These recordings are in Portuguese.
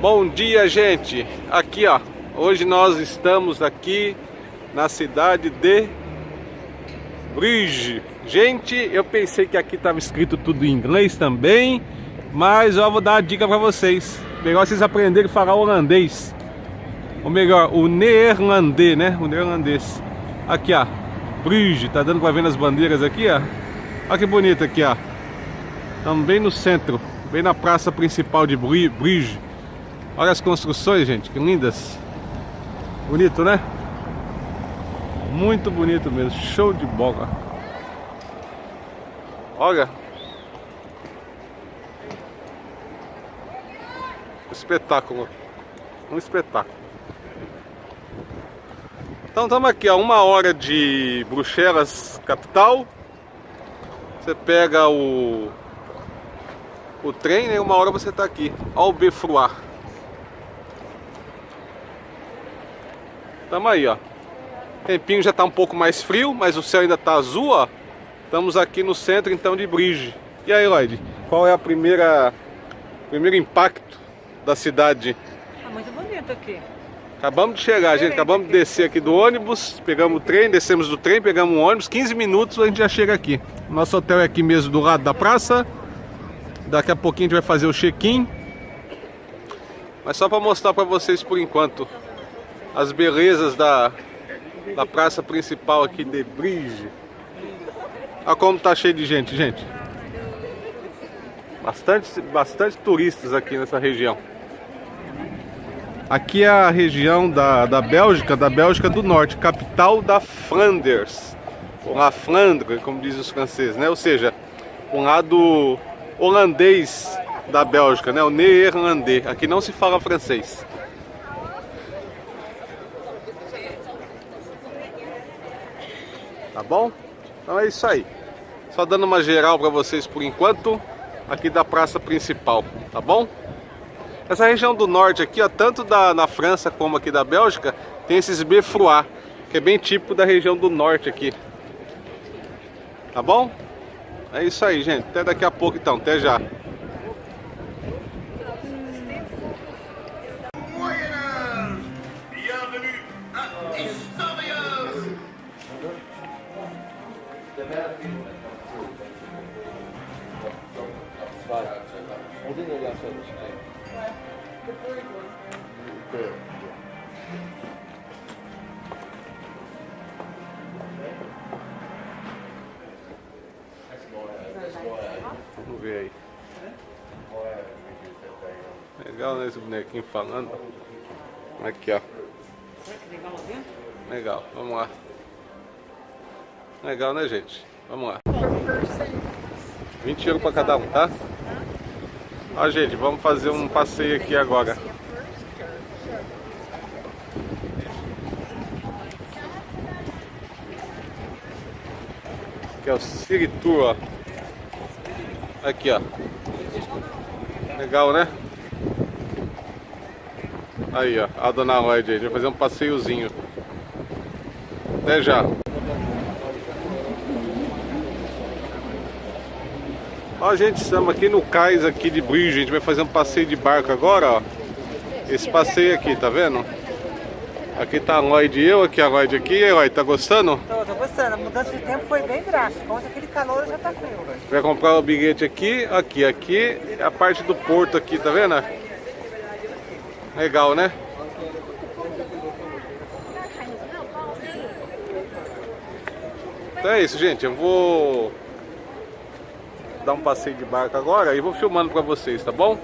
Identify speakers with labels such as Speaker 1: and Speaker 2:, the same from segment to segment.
Speaker 1: Bom dia, gente. Aqui, ó. Hoje nós estamos aqui na cidade de Bruges. Gente, eu pensei que aqui estava escrito tudo em inglês também, mas eu vou dar uma dica para vocês. Melhor vocês aprenderem a falar holandês. Ou melhor, o neerlandês, né? O neerlandês. Aqui, ó. Bruges. Tá dando para ver nas bandeiras aqui, ó. Olha que bonito aqui, ó. Estamos bem no centro, bem na praça principal de Bruges. Olha as construções, gente, que lindas. Bonito, né? Muito bonito mesmo, show de bola. Olha. Espetáculo. Um espetáculo. Então estamos aqui a 1 hora de Bruxelas, capital. Você pega o trem, né? 1 hora você está aqui. Olha o befruar. Tamo aí, ó. O tempinho já tá um pouco mais frio, mas o céu ainda tá azul, ó. Estamos aqui no centro, então, de Bruges. E aí, Lloyd, qual é o primeiro impacto da cidade?
Speaker 2: Ah, muito bonito aqui.
Speaker 1: Acabamos de chegar, gente. Acabamos de descer aqui do ônibus. Pegamos o trem, descemos do trem, pegamos um ônibus. 15 minutos a gente já chega aqui. Nosso hotel é aqui mesmo, do lado da praça. Daqui a pouquinho a gente vai fazer o check-in. Mas só para mostrar para vocês por enquanto as belezas da praça principal aqui de Bruges. Olha como tá cheio de gente, gente. Bastante turistas aqui nessa região. Aqui é a região da Bélgica do Norte, capital da Flandres. Ou a Flandre, como dizem os franceses, né? Ou seja, um lado holandês da Bélgica, né? O neerlandês. Aqui não se fala francês. Tá bom? Então é isso aí. Só dando uma geral para vocês por enquanto, aqui da praça principal, tá bom? Essa região do norte aqui, ó, tanto na França como aqui da Bélgica, tem esses befruar, que é bem típico da região do norte aqui. Tá bom? É isso aí, gente. Até daqui a pouco então. Até já. Vamos ver aí. Legal, né, esse bonequinho falando. Aqui, ó. Legal, vamos lá. Legal, né, gente? Vamos lá. 20 euros para cada um, tá? Ó, gente, vamos fazer um passeio aqui agora. Aqui é o City Tour, ó. Aqui, ó. Legal, né? Aí, ó. A dona Lloyd aí. A gente vai fazer um passeiozinho. Até já. Ó, gente, estamos aqui no cais aqui de Bruges. A gente vai fazer um passeio de barco agora, ó. Esse passeio aqui, tá vendo? Aqui tá a Lloyd e eu, aqui a Lloyd aqui. E aí, Lloyd, tá gostando?
Speaker 2: Tô gostando. A mudança de tempo foi bem drástica. Ontem aquele calor já tá frio.
Speaker 1: Vai comprar o bilhete aqui, aqui é a parte do porto aqui, tá vendo? Legal, né? Então é isso, gente. Eu vou dar um passeio de barco agora e vou filmando pra vocês, tá bom?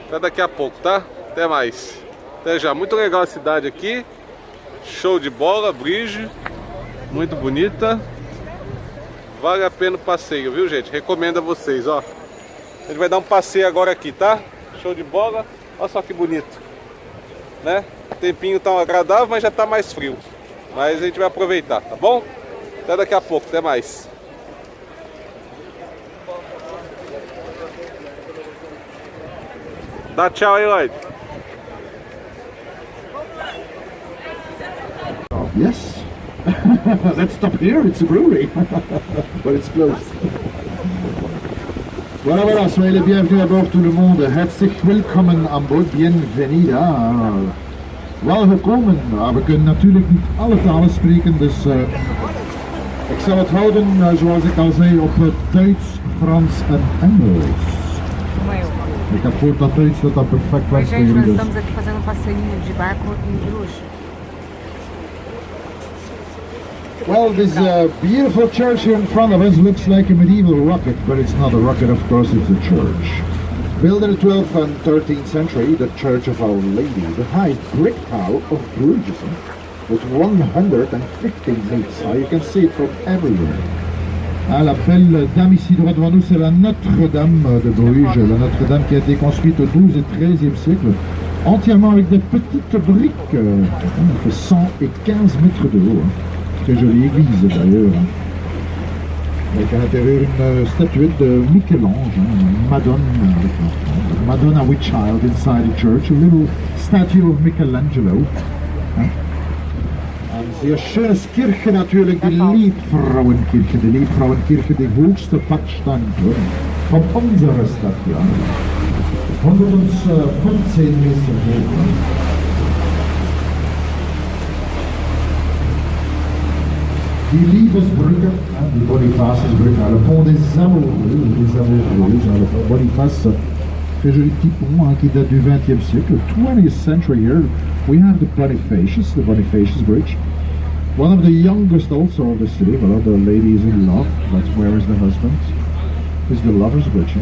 Speaker 1: Até daqui a pouco, tá? Até mais. Até já. Muito legal a cidade aqui. Show de bola, Bruges. Muito bonita. Vale a pena o passeio, viu, gente? Recomendo a vocês, ó. A gente vai dar um passeio agora aqui, tá? Show de bola. Olha só que bonito, né? O tempinho tá agradável, mas já tá mais frio. Mas a gente vai aproveitar, tá bom? Até daqui a pouco, até mais. Dá tchau aí, Lloyd.
Speaker 3: Yes. Let's stop here. It's a brewery, but it's closed. Voilà, voilà, soyez les bienvenus à bord tout le monde. Herzlich willkommen aan boord, bienvenida. Welgekomen. We kunnen natuurlijk niet alle talen spreken, dus ik zal het houden, zoals ik al zei, op Duits, Frans en Engels. Ik heb gehoord dat Duits dat perfect was voor
Speaker 2: Gente, nós
Speaker 3: jullie.
Speaker 2: estamos aqui fazendo um passeinho de barco em Bruges.
Speaker 3: Well, this beautiful church here in front of us looks like a medieval rocket, but it's not a rocket, of course, it's a church. Built in the 12th and 13th century, the Church of Our Lady, the highest brick tower of Bruges, with 115 meters high. You can see it from everywhere. Ah, la belle dame ici droit devant nous, c'est la Notre-Dame de Bruges, la Notre-Dame qui a été construite au 12 et 13e siècle, entièrement avec des petites briques. Elle fait 115 mètres de haut. Très jolie église d'ailleurs, avec à l'intérieur une statuette de Michel-Ange, Madonna with Child inside the church, a little statue of Michelangelo. Een zeer schönes Kirche natuurlijk, de Liebfrauenkirche, die hoogste Packstand van onze stad, ja. 115 meter hoog. Die Liebesbrücke, die Bonifatiusbrücke, le pont des Amoureux, le pont Boniface, très joli petit pont qui date du 20e siècle, 20th century here. We have the Bonifacius Bridge, one of the youngest also of the city. Well, the lady is in love, that's where is the husband. It's the Lover's Bridge.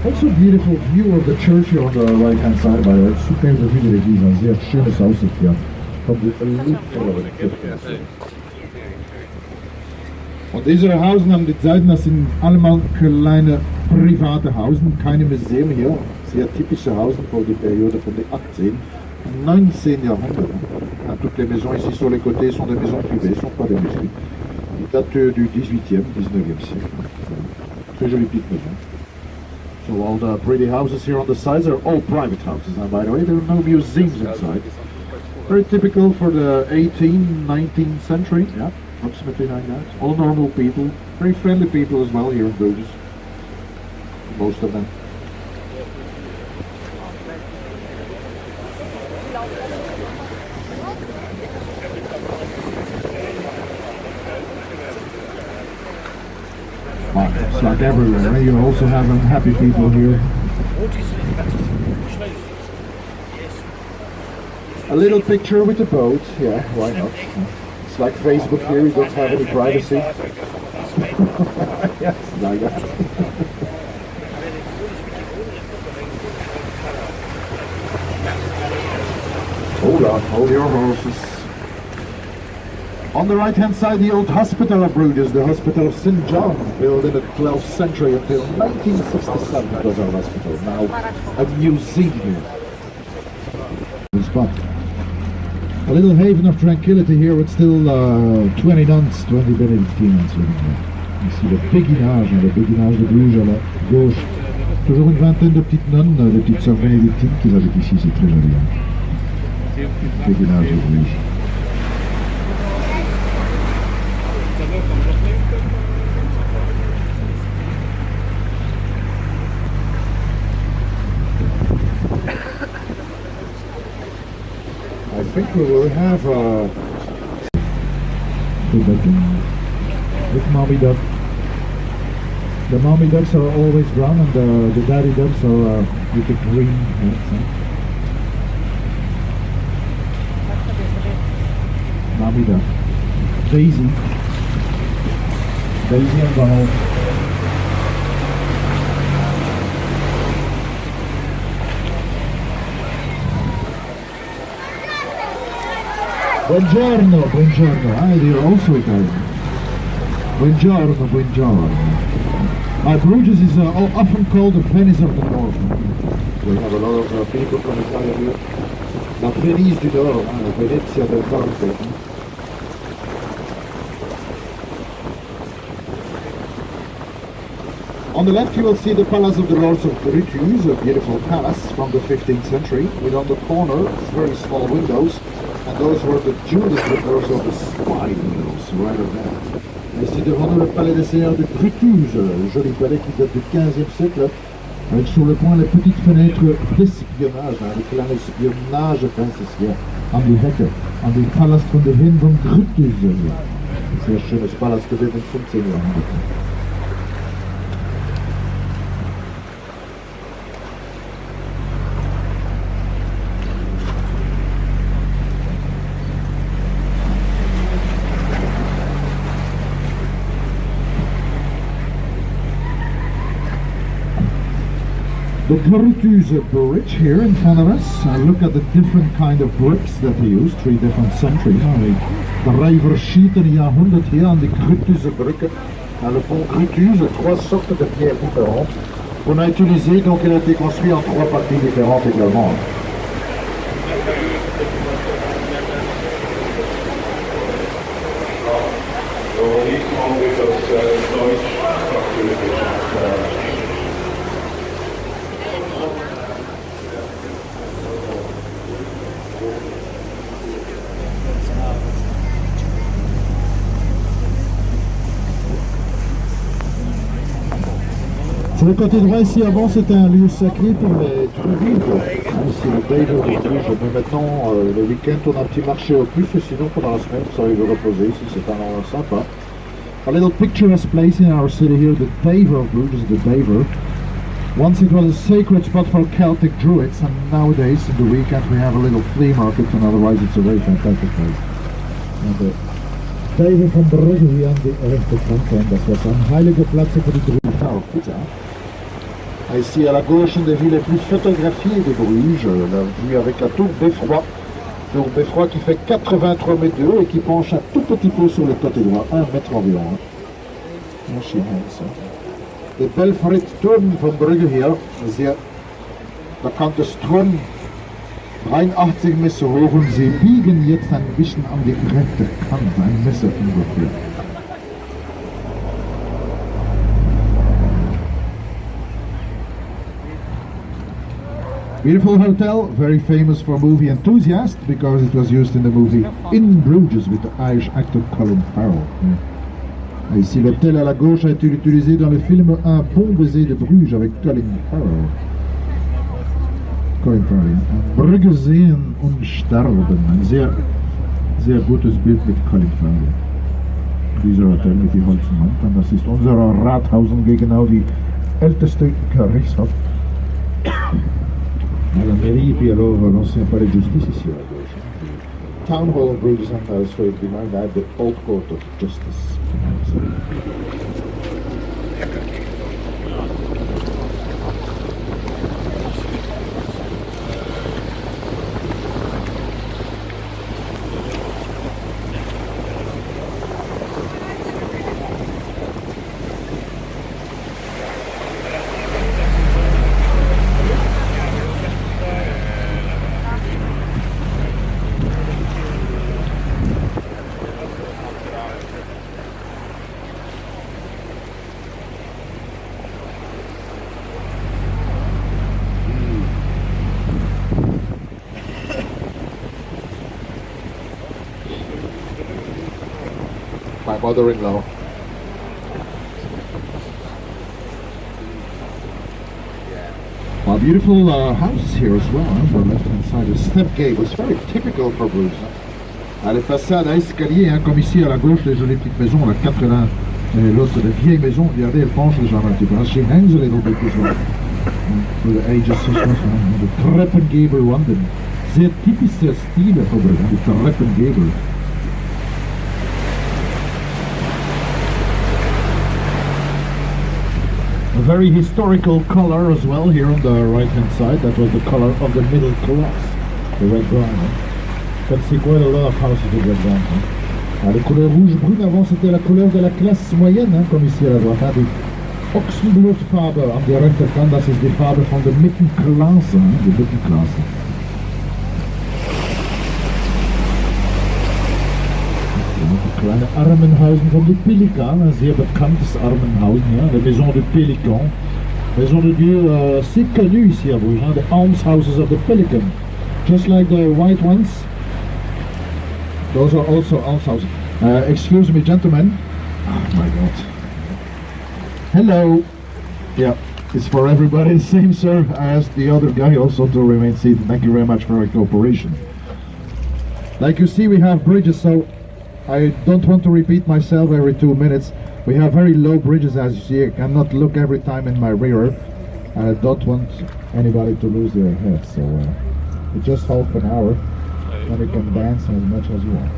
Speaker 3: Also a beautiful view of the church here on the right hand side by the superbe vue de l'église, een zeer schönes Aussicht hier van de liefdevolle kirche. Und diese Hausen an den Seiten, das sind allemal kleine private Hausen, keine Museum hier, sehr typische Hausen von der Periode von den 18 und 19 Jahrhundert. Toutes les maisons ici sur les côtés sont des maisons privées, ne sont pas des musées. Ils datent du 18e, 19e siècle. Très jolie petite maison. So all the pretty houses here on the sides are all private houses, and by the way, there are no museums inside. Very typical for the 18th, 19th century, yeah, approximately like that. All normal people, very friendly people as well here in Bruges, most of them. It's like everywhere, right? You also have unhappy people here. A little picture with the boat, yeah, why not? It's like Facebook here, you don't have any privacy. Yes, like that. Hold on, hold your horses. On the right hand side, the old hospital of Bruges, the hospital of St. John, built in the 12th century until 1967 was our hospital, now a museum. Spot. A little haven of tranquility here with still 20 nuns, 20 Benedictine nuns living there. Ici le béguinage de Bruges à la gauche. Toujours une vingtaine de petites nonnes, des petites sœurs bénédictines qui habitent ici, c'est très joli. Béguinage de Bruges. I think we will have the bedroom with mommy duck. The mommy ducks are always brown and the daddy ducks are with the green heads. Mommy duck. Daisy and Donald. Buongiorno, they're also Italian. Buongiorno. Bruges is often called the Venice of the North. We have a lot of people from Italy here. La Venice du Nord, la Venezia del Nord. On the left you will see the Palace of the Lords of Bruges, a beautiful palace from the 15th century, with on the corner very small windows And those were the Judas rippers of the spy needles, right over there. Ici devant nous le palais des seigneurs de Bruges, joli palais qui date du 15e siècle, avec sur le coin les petites fenêtres d'espionnage, avec l'Espionnagefenster an die Hecke, an den Palast von der Hin von Bruges. Sehr schönes Palast gewesen im 15. Jahrhundert. The Bruges bridge here in front of us. Look at the different kind of bricks that they use, 3 different centuries. De rij verschieten jaarhonderd hier aan de Bruges bruggen. Dans le pont Bruges, 3 sortes de pierres différentes qu'on a utilisées, donc il a été construit en 3 parties différentes également. Sur le côté droit ici avant c'était un lieu sacré pour les druides. Ici le Baver de Bruges, mais maintenant le week-end on a un petit marché au plus et sinon pendant la semaine vous savez vous reposer ici, c'est un endroit sympa. A little picturesque place in our city here, the Baver of Bruges, the Baver. Once it was a sacred spot for Celtic druids and nowadays in the weekend we have a little flea market and otherwise it's a very fantastic place. En de Baver van Brugge hier aan de rechterkant en dat was een heilige plaats voor de druiden. Nou, goed hè. Ici à la gauche, une des villes les plus photographiées de Bruges, la vue avec la tour Beffroi. Tour Beffroi qui fait 83 mètres de haut et qui penche un tout petit peu sur le côté droit, 1 mètre environ. De Belfriedturm von Brugge hier, sehr bekannte Turm, 83 Meter hoch und sie biegen jetzt ein bisschen an die rechte Kante, ein Messer ungefähr. Beautiful hotel, very famous for movie enthusiasts because it was used in the movie In Bruges with the Irish actor Colin Farrell. Et ici l'hôtel à la gauche a été utilisé dans le film Un bon baiser de Bruges avec Colin Farrell. Colin Farrell. Brugge sehen und sterben. Ein sehr, sehr gutes Bild mit Colin Farrell. Dieser Hotel mit die Holzenwand. Und das ist unser Rathausen gegenüber die älteste Gerichtshof. La mairie, puis alors l'ancien palais de justice ici à la gauche. Town Hall of Bruges and straight behind that, the Old Court of Justice. My mother-in-law. Well, beautiful houses here as well, on the left-hand side. The step gable is very typical for Bruges. Les façades à escalier, comme ici à la gauche, les jolies petites maisons, la 4 l'un et l'autre, les vieilles maisons, regardez, elles penchent légèrement un petit peu. She hangs a little bit as well. For the ages, the Treppengable London. Sehr typischer Stil voor Bruges, the Treppengable. A very historical color as well here on the right hand side. That was the color of the middle class, the red brown. You can see quite a lot of houses with red brown. Les couleurs rouge brune avant c'était la couleur de la classe moyenne, comme ici à la droite. Die Ochsenblutfarbe an der rechterkant, das ist die Farbe von der Mittelklasse, die Mittelklasse. Kleine Armenhuizen van de Pelikan, een zeer bekend Armenhuizen, ja, de Maison du Pélican. Maison de Dieu, c'est connu ici à Bruges, the almshouses of the Pelican. Just like the white ones, Those are also almshouses. Excuse me, gentlemen. Oh my God. Hello. Yeah, it's for everybody. Same, sir. I asked the other guy also to remain seated. Thank you very much for your cooperation. Like you see, we have bridges, so I don't want to repeat myself every 2 minutes. We have very low bridges, as you see. I cannot look every time in my rear. I don't want anybody to lose their head, so it's just half an hour, and you can dance as much as you want.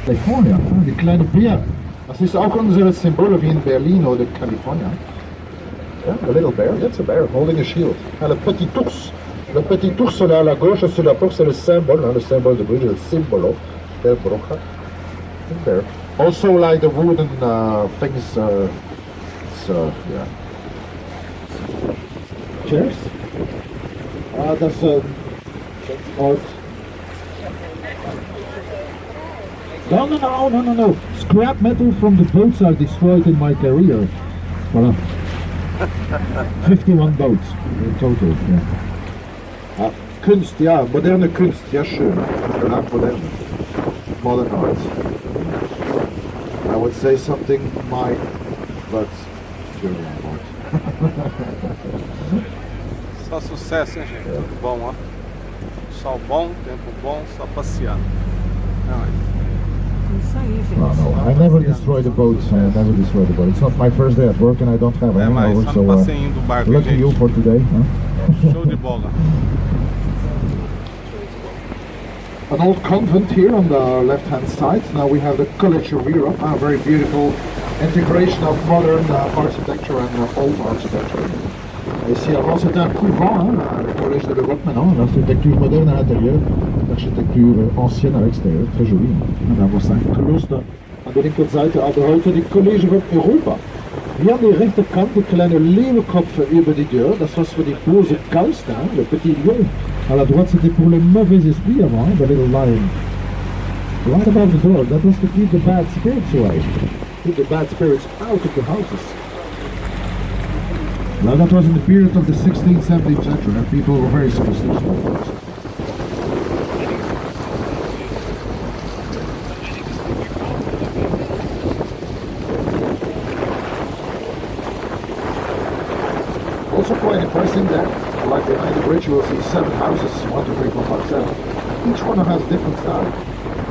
Speaker 3: California, die kleine Bär. Das ist auch unser Symbol wie in Berlin oder California. Yeah, a little bear, that's a bear holding a shield. And le petit ours. Le petit ours là à la gauche sur la porte, c'est le symbole de Bruges, le symbolo del Broca. There. Also like the wooden things, yeah. Chairs? That's art. No. Scrap metal from the boats are destroyed in my career. Voilà. 51 boats in total, yeah. Kunst, ja, moderne Kunst, ja schön. Modern art. I would say something my, but German art.
Speaker 1: Só sucesso, hein, gente? Tudo bom, ó. Sol bom, tempo bom, só passeando.
Speaker 2: Isso aí, gente.
Speaker 3: No, I never destroy the boats. I never destroy the boat. It's not my first day at work and I don't have any hours,
Speaker 1: só
Speaker 3: so
Speaker 1: no passeinho do barco,
Speaker 3: lucky
Speaker 1: gente.
Speaker 3: you for today. Huh?
Speaker 1: Show de bola.
Speaker 3: An old convent here on the left hand side. Now we have the College of Europe, a very beautiful integration of modern architecture and old architecture. Ici avant c'était un couvent, hein, le Collège de l'Europe maintenant, l'architecture moderne à l'intérieur, l'architecture ancienne à l'extérieur, très joli. En daar was een klooster aan de linkerzijde, aber heute die College of Europa. Hier an der rechten Kant die kleine Leeuwenkopf über die Deur, das was für die böse Geist, hein, le petit lion. À la droite c'était pour les mauvais esprits avant, the little lion. Right above the door, that was to keep the bad spirits away. Keep the bad spirits out of the houses. Well, that was in the period of the 16th, 17th century, and people were very superstitious. Also quite impressive that, like behind the bridge, you will see 7 houses, 1, 2, 3, 4, 5, 7. Each one has different style.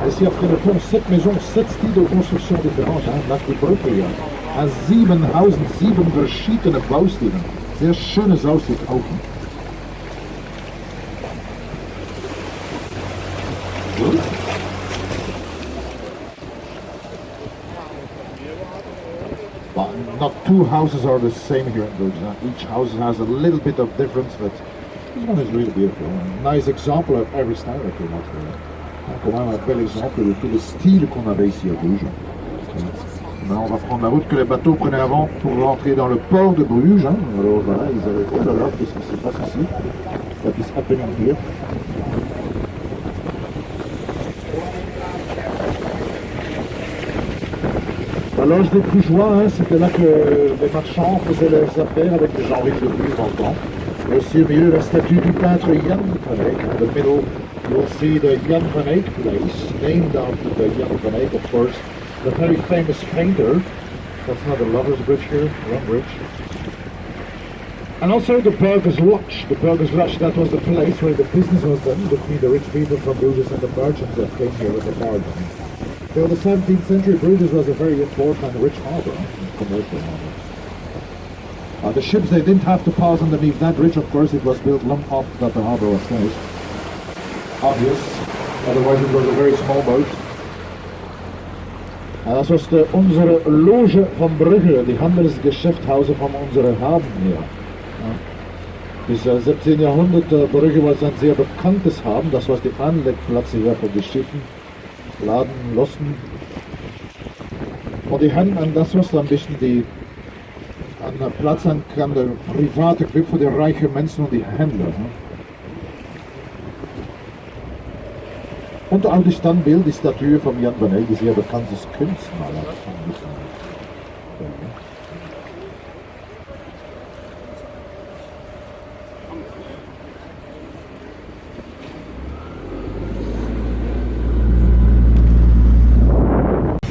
Speaker 3: Ici, après le pont, 7 maisons, 7 styles de construction différents, hein, nach die Brücke hier. 7 Hausen, 7 verschiedene Baustilen. Sehr schönes Aussicht auch. Good. But not 2 houses are the same here in Bruges. Each house has a little bit of difference, but this one is really beautiful. A nice example of every style that we want here. Quand même un bel exemple de tout le style qu'on avait ici à Bruges. Maintenant, on va prendre la route que les bateaux prenaient avant pour rentrer dans le port de Bruges. Hein. Alors voilà, ils avaient... Oh là là, qu'est-ce qui se passe ici? What is happening here? La loge des bourgeois, hein, c'était là que les marchands faisaient leurs affaires avec les gens riches de Bruges dans le temps. Et aussi au milieu, la statue du peintre Jan van Eyck. In the middle, you'll see the Jan van Eyck place, named after the Jan van Eyck, of course. The very famous painter. That's not the Lovers Bridge here, wrong bridge. And also the Burgers Lodge. The Burgers Lodge, that was the place where the business was done between the rich people from Bruges and the merchants that came here with the bargain. Till the 17th century, Bruges was a very important and rich harbour, commercial harbour. The ships, they didn't have to pass underneath that bridge, of course. It was built long after that the harbour was closed. Obvious, otherwise it was a very small boat. Dat was unsere Loge van Brugge, die Handelsgeschäfthause van onze Hafen hier. Bis 17. Jahrhundert, Brugge was ein sehr bekanntes Hafen, das war die Anlegplatz hier für die Schiffe, Laden, Lossen. Und die Händler, das war ein bisschen die Platz an der private Club für die reichen Menschen und die Händler. Und auch das Standbild, die Statue von Jan van Eyck, die sehr bekanntes Kunstmaler.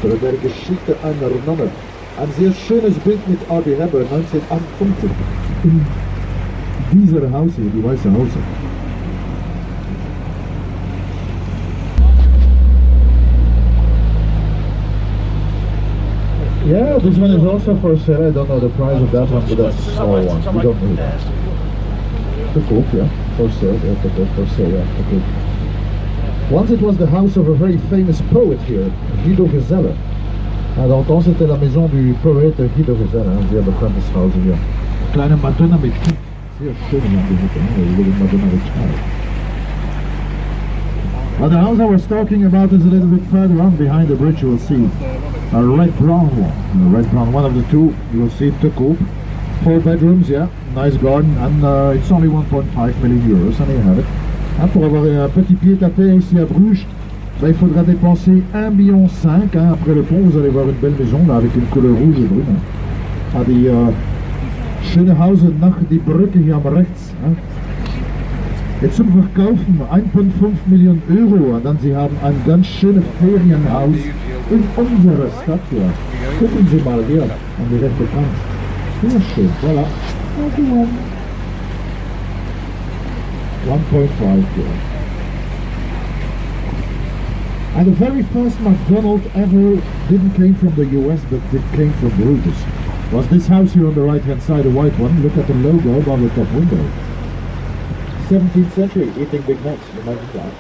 Speaker 3: Fenster der Geschichte einer Nonne. Ein sehr schönes Bild mit A.B. Weber 1958. In dieser Haus hier, die Weiße Hause. Yeah, this one is also for sale. I don't know the price of that one, but that's a small one. We don't know that. The cook, yeah, for sale, yeah, for sale, yeah, the cook. Once it was the house of a very famous poet here, Guido Gezelle. Alors, quand c'était la maison du poète Guido Gezelle, hein, wir bekannten das Haus hier. Kleine Madonna mit Kind. Sehr schön, Madonna mit Kind. Well, the house I was talking about is a little bit further on behind the bridge. You will see a red brown one. A red brown one of the two. You will see the coupe. 4 bedrooms, yeah, nice garden, and it's only 1.5 million euros, and you have it. Hein, pour avoir un petit pied-à-terre ici à Bruges, ben, il faudra dépenser 1,5 million. Hein. Après le pont, vous allez voir une belle maison là, avec une couleur rouge et brune. Hein. Ah, die schöne Hause nach die Brücke hier am rechts. Hein. Jetzt zum Verkaufen 1,5 Millionen Euro. Und dann Sie haben ein ganz schönes Ferienhaus in unserer Stadt hier. Gucken Sie mal hier an die rechte Kant. Sehr schön, voilà. 1.5 here. And the very first McDonald's ever didn't came from the US, but it came from Bruges. Was this house here on the right hand side, the white one. Look at the logo above the top window. 17th century, eating Big Macs, imagine that.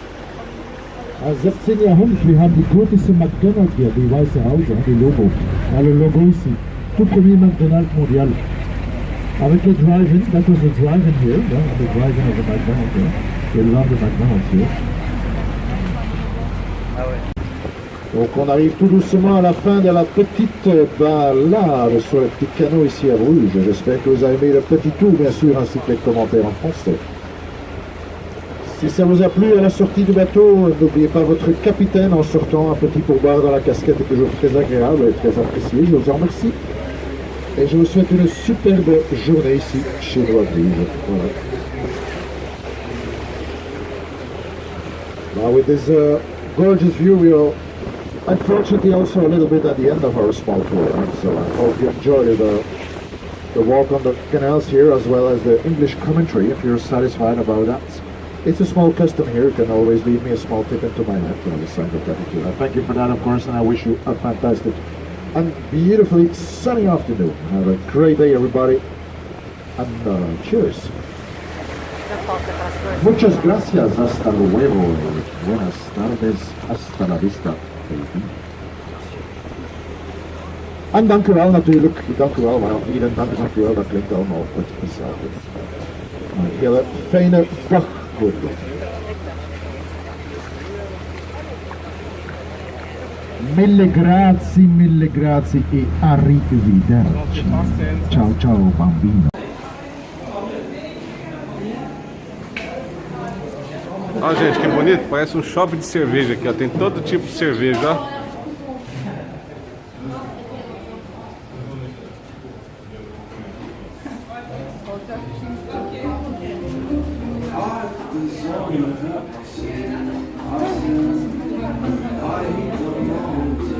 Speaker 3: 17 Jahrhundert, wir haben die gotische McDonald's hier, die weiße Haus, die Logo. Le logo ici. Tout premier McDonald's mondial. Avec le drive-in, that was the drive-in here, yeah, the drive-in of the McDonald's here. They love the McDonald's here. Donc on arrive tout doucement à la fin de la petite balade sur le petit canot ici à Bruges. J'espère que vous avez aimé le petit tour, bien sûr, ainsi que les commentaires en français. Si ça vous a plu à la sortie du bateau, n'oubliez pas votre capitaine en sortant. Un petit pourboire dans la casquette est toujours très agréable et très apprécié. Je vous en remercie. Et je vous souhaite une superbe journée ici, chez nous à Bruges. Voilà. Now with this gorgeous view, we are unfortunately also a little bit at the end of our small tour. So I hope you enjoyed the walk on the canals here, as well as the English commentary, if you're satisfied about that. It's a small custom here. You can always leave me a small tip into my net when I send it to you. I thank you for that, of course, and I wish you a fantastic and beautifully sunny afternoon. Have a great day, everybody, and cheers. Muchas gracias, hasta luego, buenas tardes, hasta la vista, baby. En dank u wel natuurlijk, dank u wel, maar iedereen dank u wel, dat klinkt allemaal goed gezellig. Een hele fijne dag. Goed. Mille grazie e arrivederci. Ciao ciao bambino.
Speaker 1: Ó, gente, que bonito, parece um shopping de cerveja aqui, ó. Tem todo tipo de cerveja, ó.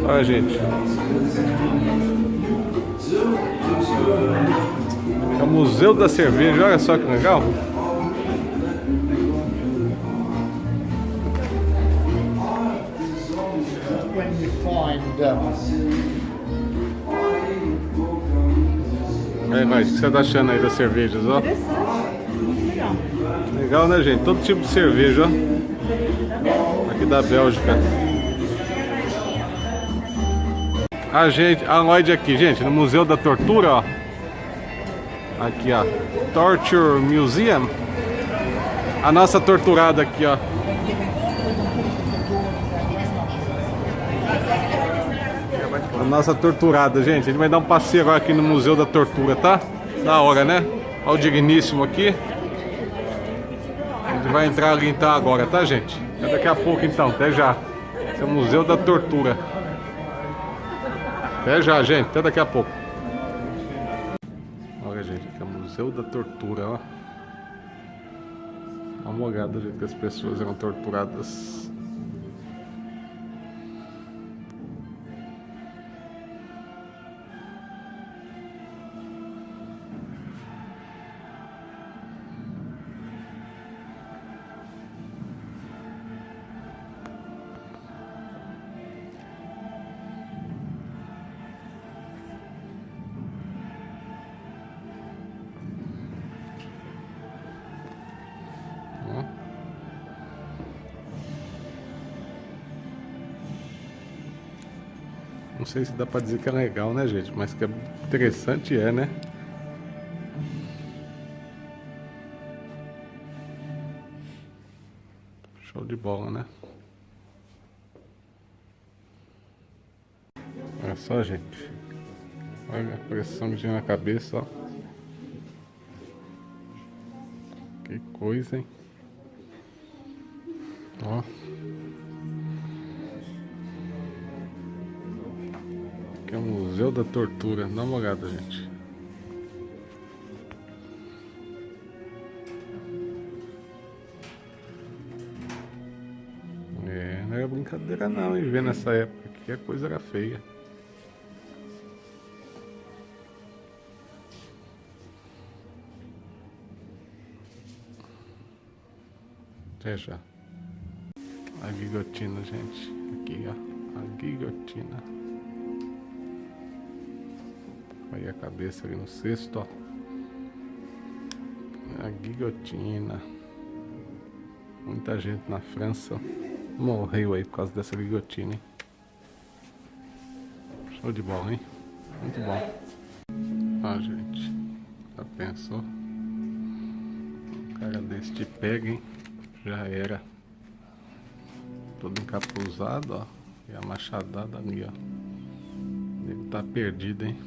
Speaker 1: Olha, gente. É o Museu da Cerveja, olha só que legal. Aí, vai, o que você tá achando aí das cervejas, ó? Legal, né, gente? Todo tipo de cerveja, ó. Aqui da Bélgica. A Lloyd aqui, gente, no Museu da Tortura, ó. Aqui, ó. Torture Museum. A nossa torturada aqui, ó. A nossa torturada, gente. A gente vai dar um passeio agora aqui no Museu da Tortura, tá? Da hora, né? Olha o digníssimo aqui. A gente vai entrar ali então agora, tá, gente? Até daqui a pouco então, até já. Esse é o Museu da Tortura. Até já, gente. Até daqui a pouco. Olha, gente, aqui é o Museu da Tortura, ó. Dá uma olhada do jeito que as pessoas eram torturadas. Não sei se dá pra dizer que é legal, né, gente? Mas que é interessante, é, né? Show de bola, né? Olha só, gente. Olha a pressão que tinha na cabeça, ó. Que coisa, hein? Ó. Aqui é o Museu da Tortura. Dá uma olhada, gente. É, não era brincadeira não, hein? Ver nessa época que a coisa era feia. Veja. A guilhotina, gente. Aqui, ó. A guilhotina. Aí a cabeça ali no cesto, ó. A guilhotina. Muita gente na França morreu aí por causa dessa guilhotina, hein? Show de bola, hein? Muito bom. Ah, gente. Já pensou? Um cara desse te pega, hein? Já era. Todo encapuzado, ó. E a machadada ali, ó. Ele tá perdido, hein?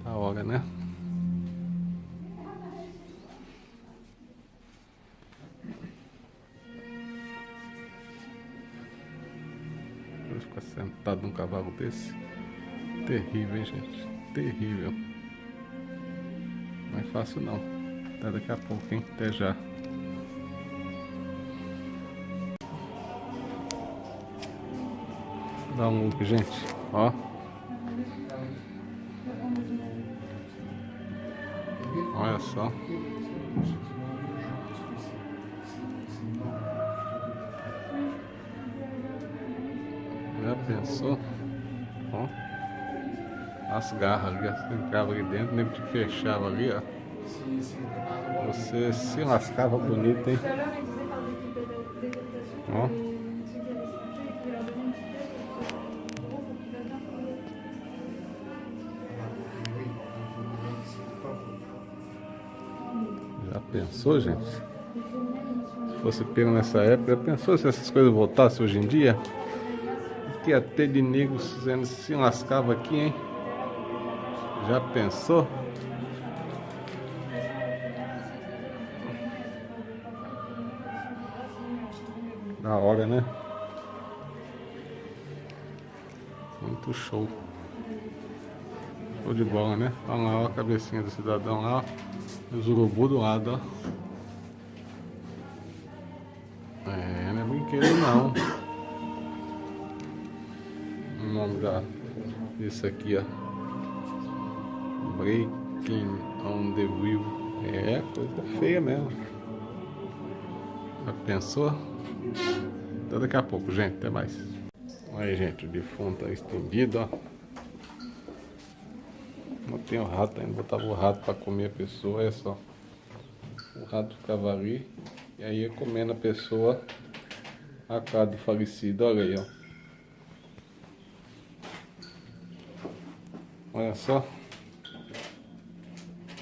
Speaker 1: Da hora, né? Vou ficar sentado num cavalo desse. Terrível, hein, gente? Terrível. Não é fácil não. Até daqui a pouco, hein? Até já. Dá um look, gente. Ó. Olha só. Já pensou? Ó. As garras ali, você entrava ali dentro, nem te fechava ali, ó. Você se lascava bonito, hein? Ó. Já pensou, gente? Se fosse pego nessa época, já pensou se essas coisas voltassem hoje em dia? O que ia ter de negros se lascava aqui, hein? Já pensou? Da hora, né? Muito show. Show de bola, né? Olha lá, ó, a cabecinha do cidadão lá, ó. Os urubu do lado, ó. É, não é brinquedo não. O nome disso aqui, ó. Breaking on the wheel. É, coisa feia mesmo. Já pensou? Até daqui a pouco, gente. Até mais. Aí, gente, o defunto tá estendido, ó. Não tem o rato ainda, botava o rato para comer a pessoa, olha só. O rato ficava ali e aí ia comendo a pessoa, a cara do falecido, olha aí, ó. Olha só.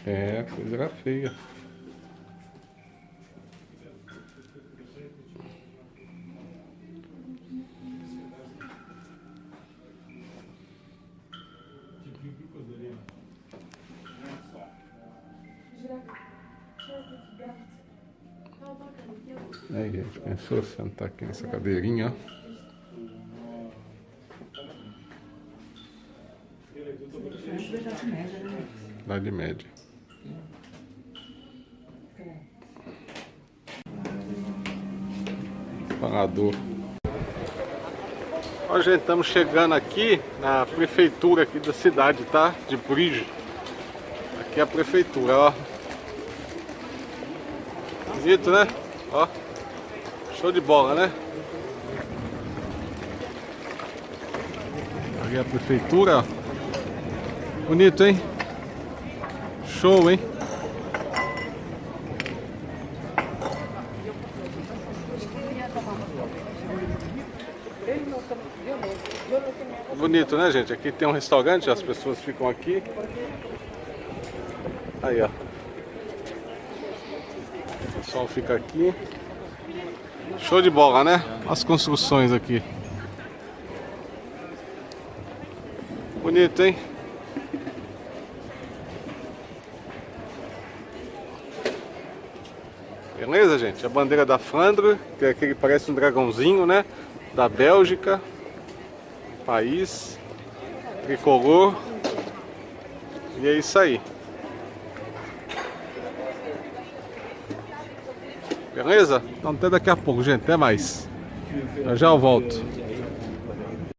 Speaker 1: É, a coisa era feia. Aí, gente, pensou sentar aqui nessa cadeirinha, ó. Idade média. Parador. Ó, gente, estamos chegando aqui na prefeitura aqui da cidade, tá? De Bruges. Aqui é a prefeitura, ó. Bonito, né? Ó. Show de bola, né? Ali é a prefeitura, ó. Bonito, hein? Show, hein? Bonito, né, gente? Aqui tem um restaurante, as pessoas ficam aqui. Aí, ó. O pessoal fica aqui. Show de bola, né? As construções aqui. Bonito, hein? Beleza, gente? A bandeira da Flandre, que é aquele que parece um dragãozinho, né? Da Bélgica. País. Tricolor. E é isso aí. Beleza? Então até daqui a pouco, gente. Até mais. Já já eu volto.